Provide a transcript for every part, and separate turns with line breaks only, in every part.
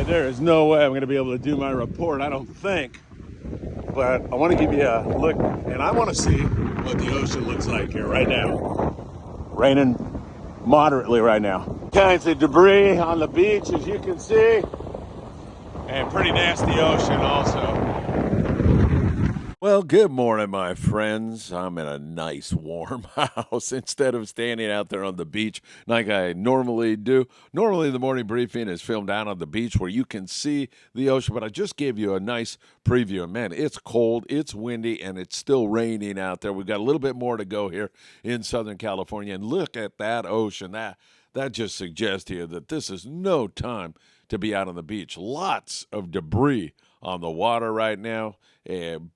there is no way I'm going to be able to do my report, I don't think. But I want to give you a look, and I want to see what the ocean looks like here right now. Raining moderately right now. Kinds of debris on the beach, as you can see, and pretty nasty ocean also. Well, good morning, my friends. I'm in a nice warm house instead of standing out there on the beach like I normally do. Normally, the morning briefing is filmed out on the beach where you can see the ocean, but I just gave you a nice preview. Man, it's cold, it's windy, and it's still raining out there. We've got a little bit more to go here in Southern California, and look at that ocean. That just suggests to you that this is no time to be out on the beach. Lots of debris on the water right now,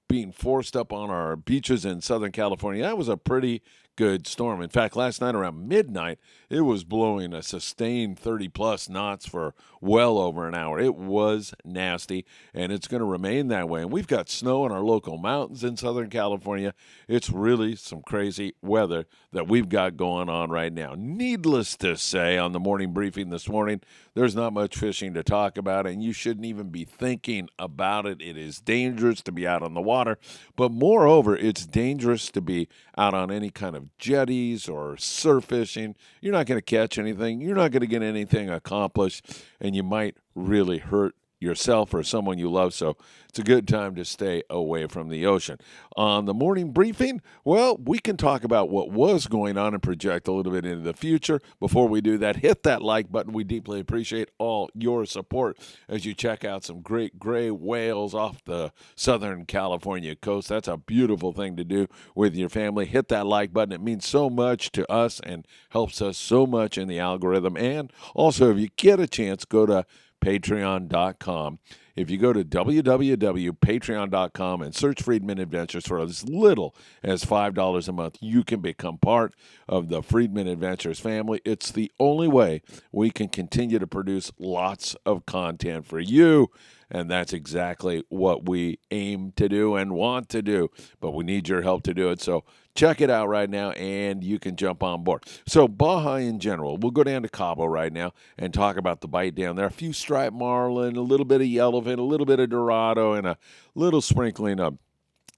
being forced up on our beaches in Southern California. That was a pretty good storm. In fact, last night around midnight, it was blowing a sustained 30-plus knots for well over an hour. It was nasty, and it's going to remain that way. And we've got snow in our local mountains in Southern California. It's really some crazy weather that we've got going on right now. Needless to say, on the morning briefing this morning, there's not much fishing to talk about, and you shouldn't even be thinking about it. It is dangerous to be out on the water, but moreover, it's dangerous to be out on any kind of jetties or surf fishing. You're not going to catch anything. You're not going to get anything accomplished, and you might really hurt yourself or someone you love, so it's a good time to stay away from the ocean. On the morning briefing, well, we can talk about what was going on and project a little bit into the future. Before we do that, hit that like button. We deeply appreciate all your support as you check out some great gray whales off the Southern California coast. That's a beautiful thing to do with your family. Hit that like button. It means so much to us and helps us so much in the algorithm. And also, if you get a chance, go to Patreon.com. If you go to www.patreon.com and search Friedman Adventures for as little as $5 a month, you can become part of the Friedman Adventures family. It's the only way we can continue to produce lots of content for you. And that's exactly what we aim to do and want to do. But we need your help to do it. So check it out right now, and you can jump on board. So Baja in general, we'll go down to Cabo right now and talk about the bite down there. A few striped marlin, a little bit of yellowfin, a little bit of dorado, and a little sprinkling of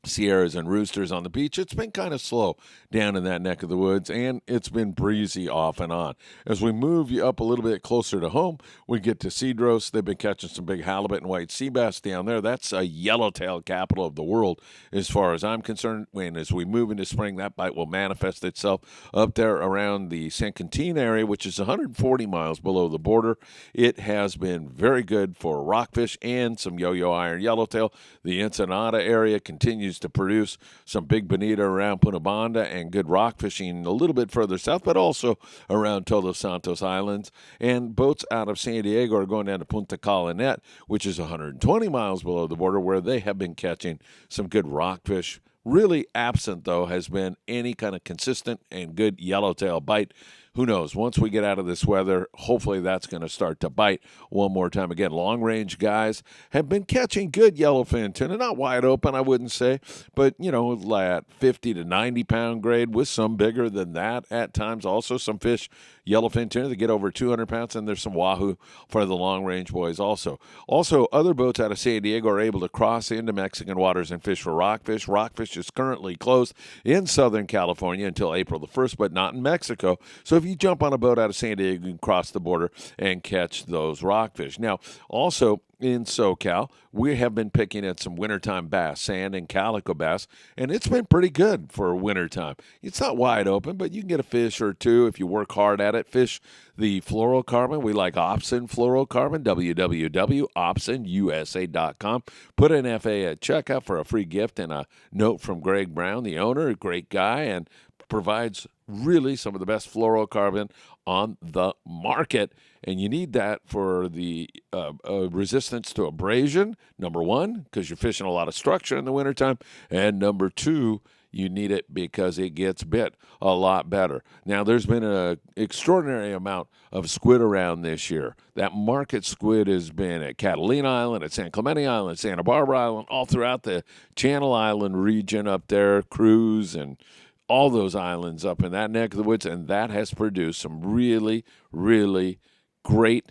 sierras and roosters on the beach. It's been kind of slow down in that neck of the woods, and it's been breezy off and on. As we move you up a little bit closer to home, we get to Cedros. They've been catching some big halibut and white sea bass down there. That's a yellowtail capital of the world as far as I'm concerned. And as we move into spring, that bite will manifest itself up there around the San Quintin area, which is 140 miles below the border. It has been very good for rockfish and some yo-yo iron yellowtail. The Ensenada area continues to produce some big bonita around Punta Banda and good rock fishing a little bit further south, but also around Todos Santos Islands. And boats out of San Diego are going down to Punta Colonet, which is 120 miles below the border, where they have been catching some good rockfish. Really absent, though, has been any kind of consistent and good yellowtail bite. Who knows? Once we get out of this weather, hopefully that's going to start to bite one more time. Again, long-range guys have been catching good yellowfin tuna. Not wide open, I wouldn't say, but, at 50 to 90-pound grade with some bigger than that at times. Also, some fish, yellowfin tuna, that get over 200 pounds, and there's some wahoo for the long-range boys also. Also, other boats out of San Diego are able to cross into Mexican waters and fish for rockfish. Rockfish is currently closed in Southern California until April the 1st, but not in Mexico. So if you jump on a boat out of San Diego, you can cross the border and catch those rockfish. Now, also in SoCal, we have been picking at some wintertime bass, sand and calico bass, and it's been pretty good for wintertime. It's not wide open, but you can get a fish or two if you work hard at it. Fish the fluorocarbon. We like Opsin fluorocarbon, www.opsinusa.com. Put an FA at checkout for a free gift and a note from Greg Brown, the owner, a great guy, and provides really some of the best fluorocarbon on the market. And you need that for the resistance to abrasion, number one, because you're fishing a lot of structure in the wintertime, and number two, you need it because it gets bit a lot better. Now, there's been an extraordinary amount of squid around this year. That market squid has been at Catalina Island, at San Clemente Island, Santa Barbara Island, all throughout the Channel Island region up there, Cruz, and all those islands up in that neck of the woods, and that has produced some really, really great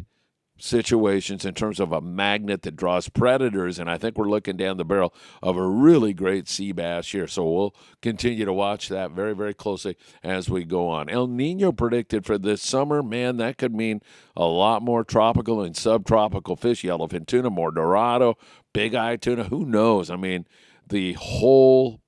situations in terms of a magnet that draws predators, and I think we're looking down the barrel of a really great sea bass here. So we'll continue to watch that very, very closely as we go on. El Nino predicted for this summer. Man, that could mean a lot more tropical and subtropical fish, yellowfin tuna, more dorado, big eye tuna. Who knows? I mean, the whole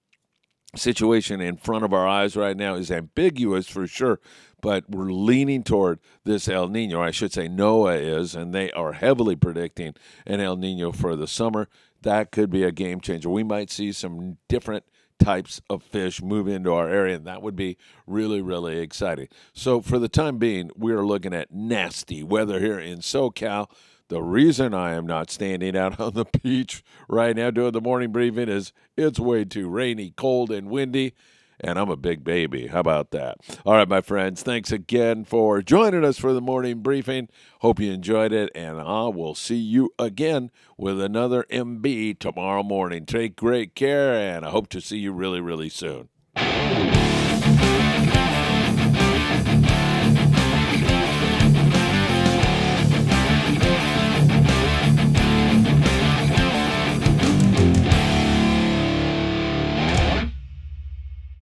situation in front of our eyes right now is ambiguous for sure, but we're leaning toward this El Nino, or I should say NOAA is, and they are heavily predicting an El Nino for the summer. That could be a game changer. We might see some different types of fish move into our area, and that would be really, really exciting. So for the time being, we are looking at nasty weather here in SoCal. The reason I am not standing out on the beach right now doing the morning briefing is it's way too rainy, cold, and windy, and I'm a big baby. How about that? All right, my friends, thanks again for joining us for the morning briefing. Hope you enjoyed it, and I will see you again with another MB tomorrow morning. Take great care, and I hope to see you really, really soon.